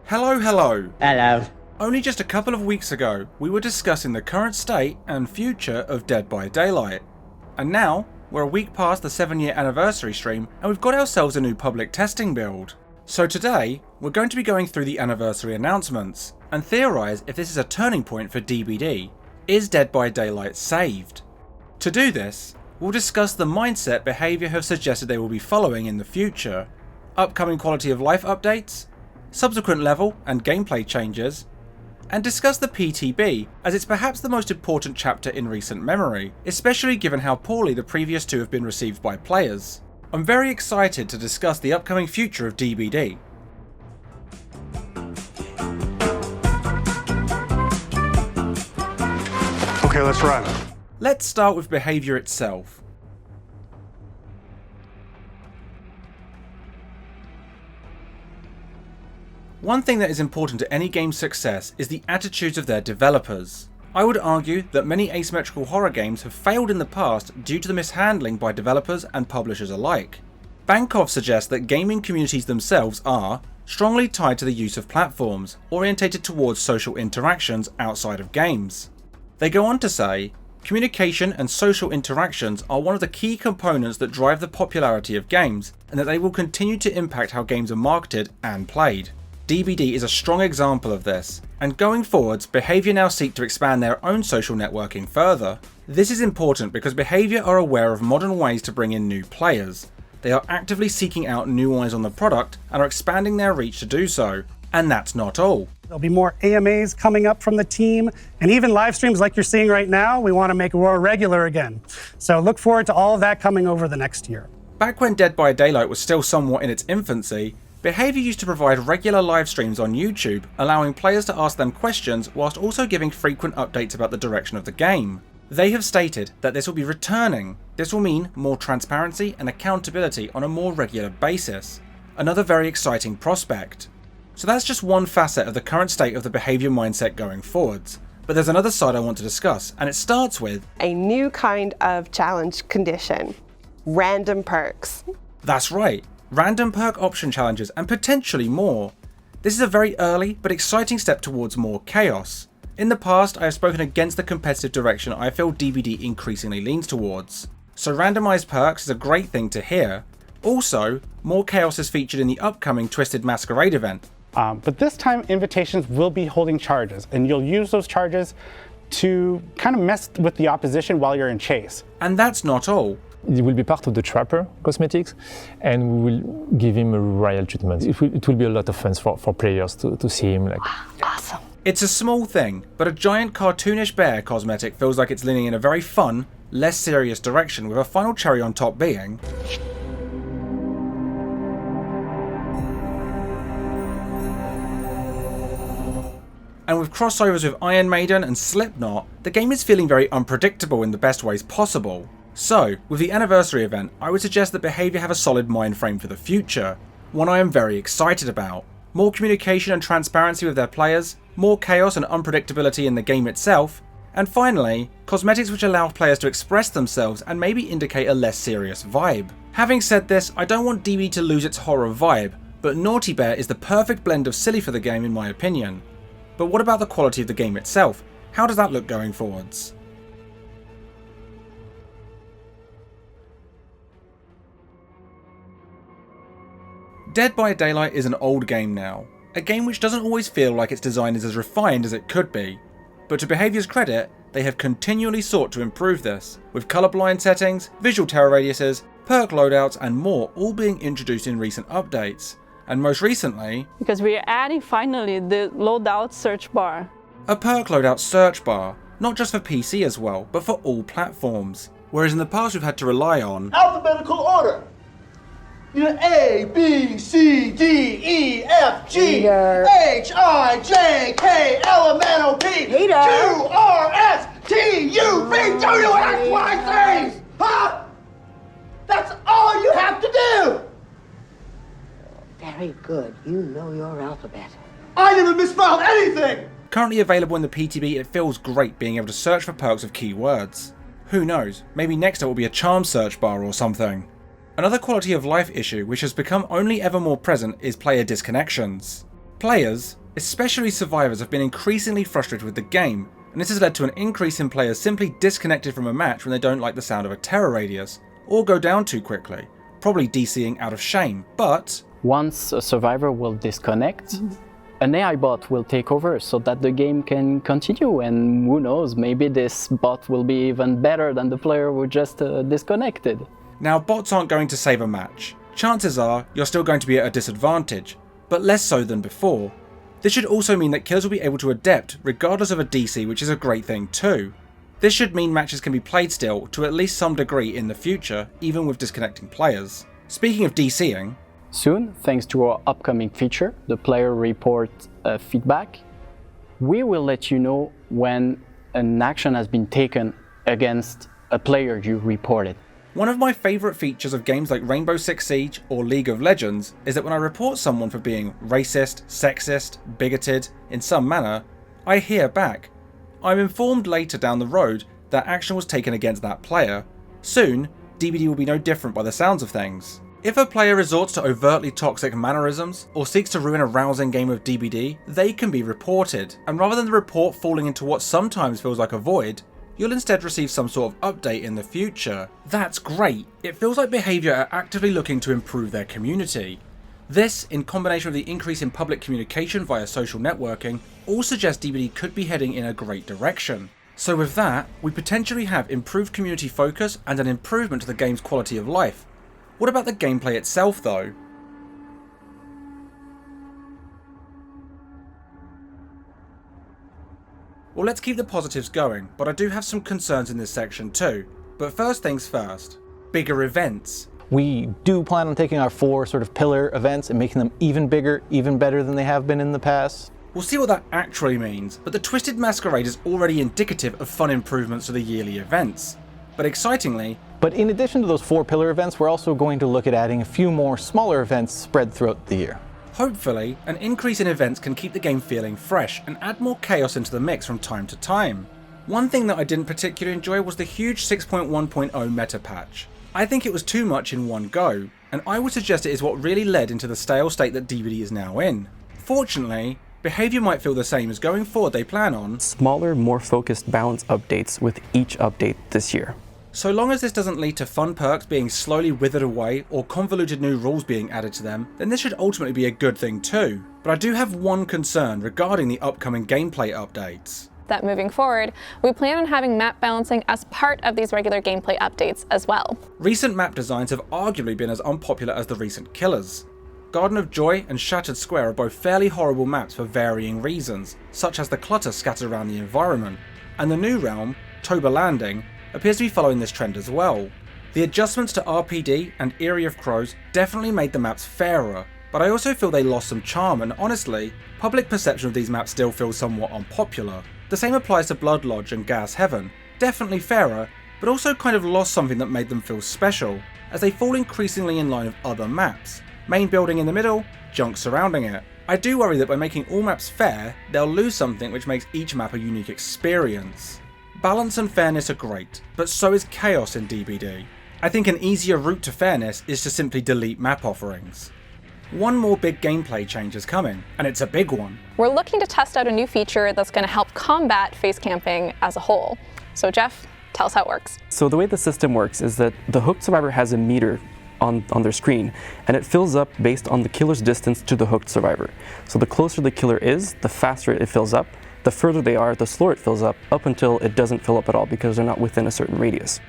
Hello, hello. Hello. Only just a couple of weeks ago, we were discussing the current state and future of Dead by Daylight. And now, we're a week past the 7-year anniversary stream, and we've got ourselves a new public testing build. So today, we're going to be going through the anniversary announcements, and theorise if this is a turning point for DBD. Is Dead by Daylight saved? To do this, we'll discuss the mindset behaviour have suggested they will be following in the future, upcoming quality of life updates, subsequent level and gameplay changes, and discuss the PTB, as it's perhaps the most important chapter in recent memory, especially given how poorly the previous two have been received by players. I'm very excited to discuss the upcoming future of DBD. Okay, let's run. Let's start with behaviour itself. One thing that is important to any game's success is the attitudes of their developers. I would argue that many asymmetrical horror games have failed in the past due to the mishandling by developers and publishers alike. Bankov suggests that gaming communities themselves are strongly tied to the use of platforms, orientated towards social interactions outside of games. They go on to say, communication and social interactions are one of the key components that drive the popularity of games, and that they will continue to impact how games are marketed and played. DBD is a strong example of this, and going forwards, Behaviour now seek to expand their own social networking further. This is important because Behaviour are aware of modern ways to bring in new players. They are actively seeking out new eyes on the product and are expanding their reach to do so. And that's not all. There'll be more AMAs coming up from the team, and even live streams like you're seeing right now, we want to make more regular again. So look forward to all of that coming over the next year. Back when Dead by Daylight was still somewhat in its infancy, Behaviour used to provide regular live streams on YouTube, allowing players to ask them questions whilst also giving frequent updates about the direction of the game. They have stated that this will be returning. This will mean more transparency and accountability on a more regular basis. Another very exciting prospect. So that's just one facet of the current state of the Behaviour mindset going forwards. But there's another side I want to discuss, and it starts with a new kind of challenge condition: random perks. That's right. Random perk option challenges and potentially more. This is a very early but exciting step towards more chaos. In the past, I have spoken against the competitive direction I feel DBD increasingly leans towards. So randomized perks is a great thing to hear. Also, more chaos is featured in the upcoming Twisted Masquerade event. But this time invitations will be holding charges, and you'll use those charges to kind of mess with the opposition while you're in chase. And that's not all. It will be part of the Trapper cosmetics, and we will give him a royal treatment. It will be a lot of fun for players to see him. Awesome. It's a small thing, but a giant cartoonish bear cosmetic feels like it's leaning in a very fun, less serious direction, with a final cherry on top being and with crossovers with Iron Maiden and Slipknot, the game is feeling very unpredictable in the best ways possible. So, with the anniversary event, I would suggest that Behaviour have a solid mind frame for the future, one I am very excited about. More communication and transparency with their players, more chaos and unpredictability in the game itself, and finally, cosmetics which allow players to express themselves and maybe indicate a less serious vibe. Having said this, I don't want DB to lose its horror vibe, but Naughty Bear is the perfect blend of silly for the game in my opinion. But what about the quality of the game itself? How does that look going forwards? Dead by Daylight is an old game now, a game which doesn't always feel like its design is as refined as it could be, but to Behaviour's credit, they have continually sought to improve this, with colourblind settings, visual terror radiuses, perk loadouts and more all being introduced in recent updates, and most recently, because we are adding finally the loadout search bar. A perk loadout search bar, not just for PC as well, but for all platforms, whereas in the past we've had to rely on alphabetical order. You know, A, B, C, D, E, F, G, H, I, J, K, L, M, N, O, P, Q, R, S, T, U, V, W, X, Y, Z! Huh? That's all you have to do! Very good. You know your alphabet. I never misspelled anything! Currently available in the PTB, it feels great being able to search for perks with keywords. Who knows, maybe next it will be a charm search bar or something. Another quality of life issue which has become only ever more present is player disconnections. Players, especially survivors, have been increasingly frustrated with the game, and this has led to an increase in players simply disconnected from a match when they don't like the sound of a terror radius, or go down too quickly, probably DCing out of shame. But once a survivor will disconnect, an AI bot will take over so that the game can continue, and who knows, maybe this bot will be even better than the player who just disconnected. Now, bots aren't going to save a match. Chances are you're still going to be at a disadvantage, but less so than before. This should also mean that killers will be able to adapt regardless of a DC, which is a great thing too. This should mean matches can be played still to at least some degree in the future, even with disconnecting players. Speaking of DCing, soon, thanks to our upcoming feature, the player report feedback, we will let you know when an action has been taken against a player you reported. one of my favourite features of games like Rainbow Six Siege or League of Legends is that when I report someone for being racist, sexist, bigoted in some manner, I hear back. I'm informed later down the road that action was taken against that player. Soon, DBD will be no different by the sounds of things. If a player resorts to overtly toxic mannerisms or seeks to ruin a rousing game of DBD, they can be reported, and rather than the report falling into what sometimes feels like a void, you'll instead receive some sort of update in the future. That's great. It feels like behaviour are actively looking to improve their community. This, in combination with the increase in public communication via social networking, all suggests DBD could be heading in a great direction. So with that, we potentially have improved community focus and an improvement to the game's quality of life. What about the gameplay itself though? Well, let's keep the positives going, but I do have some concerns in this section too. But first things first, bigger events. We do plan on taking our 4 sort of pillar events and making them even bigger, even better than they have been in the past. We'll see what that actually means, but the Twisted Masquerade is already indicative of fun improvements to the yearly events. But excitingly, but in addition to those 4 pillar events, we're also going to look at adding a few more smaller events spread throughout the year. Hopefully, an increase in events can keep the game feeling fresh and add more chaos into the mix from time to time. One thing that I didn't particularly enjoy was the huge 6.1.0 meta patch. I think it was too much in one go, and I would suggest it is what really led into the stale state that DBD is now in. Fortunately, behaviour might feel the same as going forward they plan on smaller, more focused balance updates with each update this year. So long as this doesn't lead to fun perks being slowly withered away or convoluted new rules being added to them, then this should ultimately be a good thing too. But I do have one concern regarding the upcoming gameplay updates. That moving forward, we plan on having map balancing as part of these regular gameplay updates as well. Recent map designs have arguably been as unpopular as the recent killers. Garden of Joy and Shattered Square are both fairly horrible maps for varying reasons, such as the clutter scattered around the environment, and the new realm, Toba Landing, appears to be following this trend as well. The adjustments to RPD and Year of Crows definitely made the maps fairer, but I also feel they lost some charm, and honestly, public perception of these maps still feels somewhat unpopular. The same applies to Blood Lodge and Gas Heaven, definitely fairer, but also kind of lost something that made them feel special, as they fall increasingly in line with other maps. Main building in the middle, junk surrounding it. I do worry that by making all maps fair, they'll lose something which makes each map a unique experience. Balance and fairness are great, but so is chaos in DBD. I think an easier route to fairness is to simply delete map offerings. One more big gameplay change is coming, and it's a big one. We're looking to test out a new feature that's going to help combat face camping as a whole. So Jeff, tell us how it works. So the way the system works is that the hooked survivor has a meter on their screen, and it fills up based on the killer's distance to the hooked survivor. So the closer the killer is, the faster it fills up. The further they are, the slower it fills up until it doesn't fill up at all because they're not within a certain radius.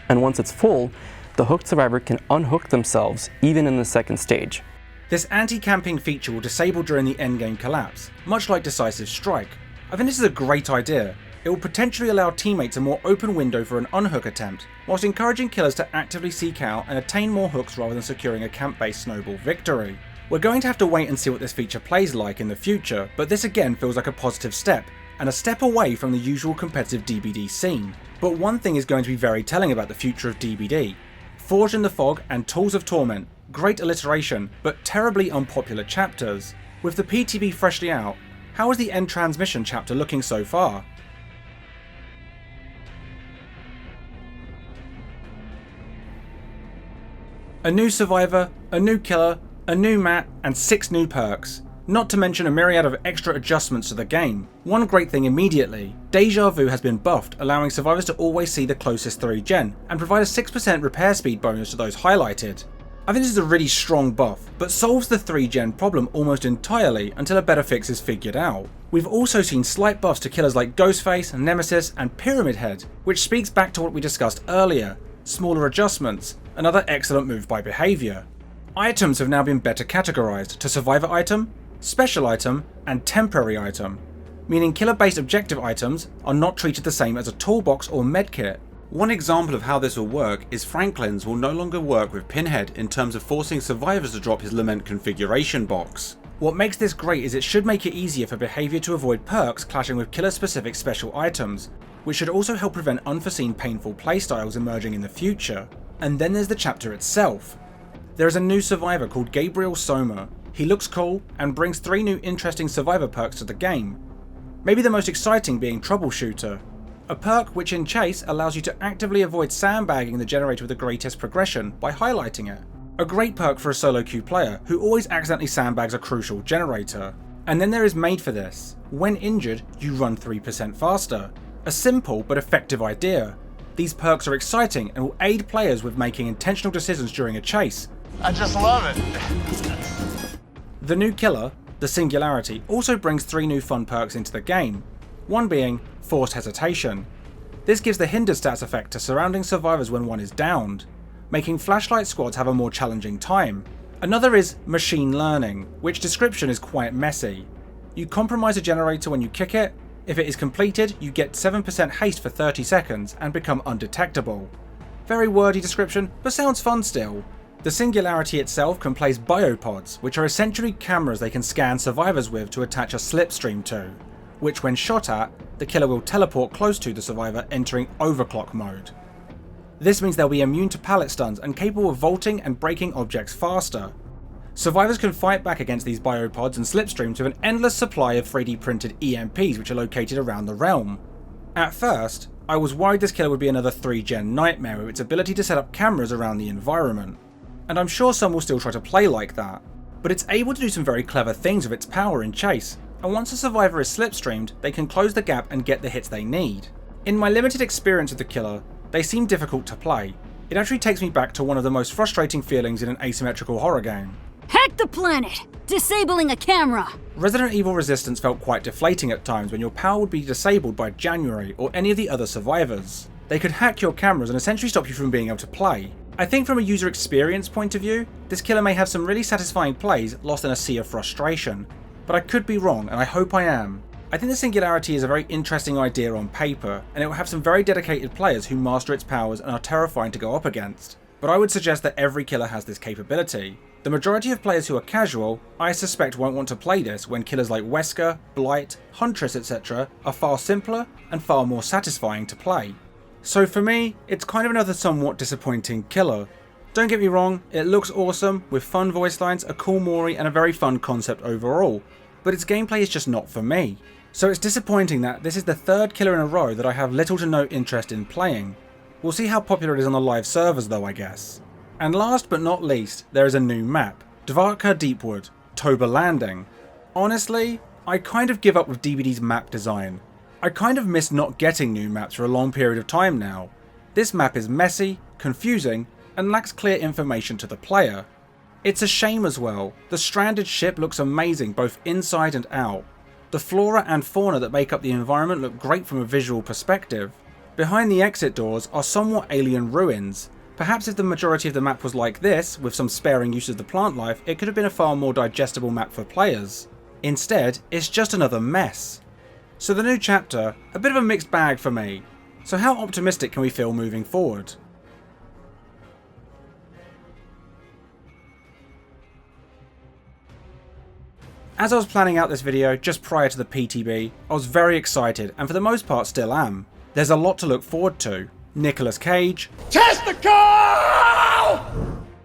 And once it's full, the hooked survivor can unhook themselves even in the second stage. This anti-camping feature will disable during the endgame collapse, much like Decisive Strike. I think this is a great idea. It will potentially allow teammates a more open window for an unhook attempt, whilst encouraging killers to actively seek out and attain more hooks rather than securing a camp-based snowball victory. We're going to have to wait and see what this feature plays like in the future, but this again feels like a positive step, and a step away from the usual competitive DBD scene. But one thing is going to be very telling about the future of DBD. Forged in the Fog and Tools of Torment, great alliteration, but terribly unpopular chapters. With the PTB freshly out, how is the End Transmission chapter looking so far? A new survivor, a new killer, a new map, and 6 new perks. Not to mention a myriad of extra adjustments to the game. One great thing immediately, Deja Vu has been buffed, allowing survivors to always see the closest 3-gen, and provide a 6% repair speed bonus to those highlighted. I think this is a really strong buff, but solves the 3-gen problem almost entirely until a better fix is figured out. We've also seen slight buffs to killers like Ghostface, Nemesis, and Pyramid Head, which speaks back to what we discussed earlier, smaller adjustments, another excellent move by behaviour. Items have now been better categorised to Survivor item, Special item, and Temporary item, meaning killer-based objective items are not treated the same as a toolbox or medkit. One example of how this will work is Franklin's will no longer work with Pinhead in terms of forcing survivors to drop his Lament configuration box. What makes this great is it should make it easier for behaviour to avoid perks clashing with killer-specific special items, which should also help prevent unforeseen painful playstyles emerging in the future. And then there's the chapter itself. There is a new survivor called Gabriel Soma. He looks cool and brings 3 new interesting survivor perks to the game. Maybe the most exciting being Troubleshooter, a perk which in Chase allows you to actively avoid sandbagging the generator with the greatest progression by highlighting it. A great perk for a solo queue player who always accidentally sandbags a crucial generator. And then there is Made for This. When injured, you run 3% faster. A simple but effective idea. These perks are exciting and will aid players with making intentional decisions during a chase. I just love it. The new killer, the Singularity, also brings 3 new fun perks into the game, one being Forced Hesitation. This gives the hindered stats effect to surrounding survivors when one is downed, making flashlight squads have a more challenging time. Another is Machine Learning, which description is quite messy. You compromise a generator when you kick it. If it is completed, you get 7% haste for 30 seconds and become undetectable. Very wordy description, but sounds fun still. The Singularity itself can place biopods, which are essentially cameras they can scan survivors with to attach a slipstream to, which when shot at, the killer will teleport close to the survivor, entering overclock mode. This means they'll be immune to pallet stuns and capable of vaulting and breaking objects faster. Survivors can fight back against these biopods and slipstreams with an endless supply of 3D printed EMPs which are located around the realm. At first, I was worried this killer would be another 3-gen nightmare with its ability to set up cameras around the environment. And I'm sure some will still try to play like that, but it's able to do some very clever things with its power in Chase, and once a survivor is slipstreamed, they can close the gap and get the hits they need. In my limited experience with the killer, they seem difficult to play. It actually takes me back to one of the most frustrating feelings in an asymmetrical horror game. Hack the planet! Disabling a camera! Resident Evil Resistance felt quite deflating at times when your power would be disabled by January or any of the other survivors. They could hack your cameras and essentially stop you from being able to play. I think from a user experience point of view, this killer may have some really satisfying plays lost in a sea of frustration, but I could be wrong and I hope I am. I think the Singularity is a very interesting idea on paper, and it will have some very dedicated players who master its powers and are terrifying to go up against, but I would suggest that every killer has this capability. The majority of players who are casual, I suspect won't want to play this when killers like Wesker, Blight, Huntress etc. are far simpler and far more satisfying to play. So for me, it's kind of another somewhat disappointing killer. Don't get me wrong, it looks awesome, with fun voice lines, a cool Mori and a very fun concept overall, but its gameplay is just not for me. So it's disappointing that this is the 3rd killer in a row that I have little to no interest in playing. We'll see how popular it is on the live servers though, I guess. And last but not least, there is a new map, Dvarka Deepwood, Toba Landing. Honestly, I kind of give up with DBD's map design. I kind of miss not getting new maps for a long period of time now. This map is messy, confusing, and lacks clear information to the player. It's a shame as well. The stranded ship looks amazing both inside and out. The flora and fauna that make up the environment look great from a visual perspective. Behind the exit doors are somewhat alien ruins. Perhaps if the majority of the map was like this, with some sparing use of the plant life, it could have been a far more digestible map for players. Instead, it's just another mess. So the new chapter, a bit of a mixed bag for me. So how optimistic can we feel moving forward? As I was planning out this video just prior to the PTB, I was very excited and for the most part still am. There's a lot to look forward to. Nicolas Cage, Testicle!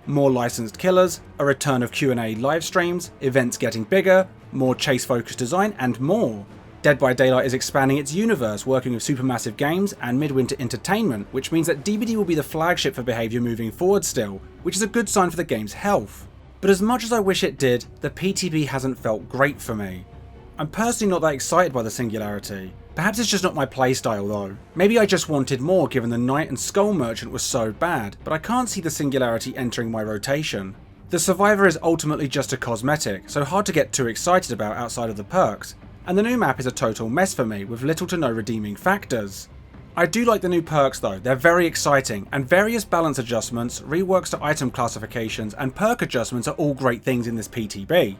more licensed killers, a return of Q&A live streams, events getting bigger, more chase focused design and more. Dead by Daylight is expanding its universe, working with supermassive games and Midwinter Entertainment, which means that DBD will be the flagship for behaviour moving forward still, which is a good sign for the game's health. But as much as I wish it did, the PTB hasn't felt great for me. I'm personally not that excited by the Singularity. Perhaps it's just not my playstyle though. Maybe I just wanted more given the Knight and Skull Merchant was so bad, but I can't see the Singularity entering my rotation. The Survivor is ultimately just a cosmetic, so hard to get too excited about outside of the perks, and the new map is a total mess for me with little to no redeeming factors. I do like the new perks though, they're very exciting, and various balance adjustments, reworks to item classifications, and perk adjustments are all great things in this PTB.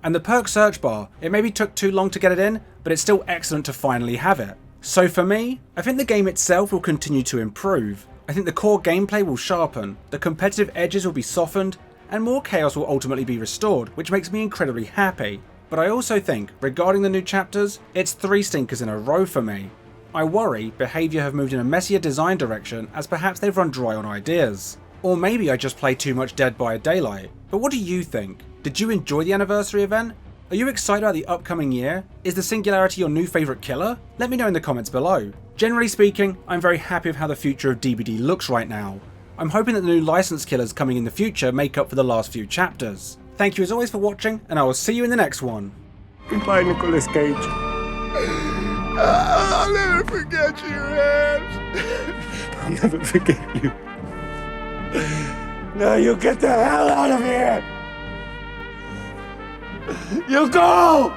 And the perk search bar, it maybe took too long to get it in, but it's still excellent to finally have it. So for me, I think the game itself will continue to improve. I think the core gameplay will sharpen, the competitive edges will be softened, and more chaos will ultimately be restored, which makes me incredibly happy. But I also think, regarding the new chapters, it's 3 stinkers in a row for me. I worry behaviour have moved in a messier design direction as perhaps they've run dry on ideas. Or maybe I just play too much Dead by Daylight. But what do you think? Did you enjoy the anniversary event? Are you excited about the upcoming year? Is the Singularity your new favourite killer? Let me know in the comments below. Generally speaking, I'm very happy with how the future of DBD looks right now. I'm hoping that the new licensed killers coming in the future make up for the last few chapters. Thank you as always for watching, and I will see you in the next one. Goodbye, Nicolas Cage. I'll never forget you, Rams. I'll never forget you. No, you get the hell out of here! You go!